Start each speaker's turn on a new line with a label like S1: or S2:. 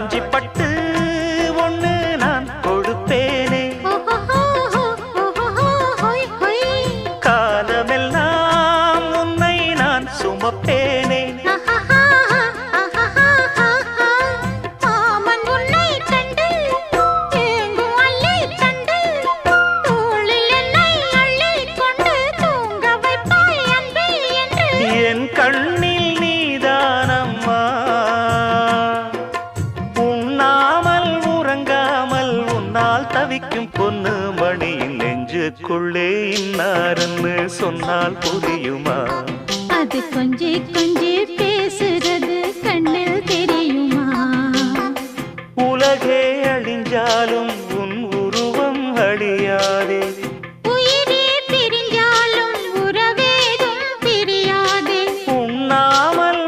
S1: காஞ்சி பட்டு ஒண்ணு நான் கொடுப்பேனே, காலமெல்லாம் உன்னை நான் சுமப்பேனே. என் கண்ணில் நீதானம்மா, உண்ணாமல் உறங்காமல் உன்னால் தவிக்கும் பொண்ணு மணியின் நெஞ்சுக்குள்ளே இன்னாருன்னு சொன்னால் புரியுமா?
S2: அது கொஞ்சி கொஞ்சி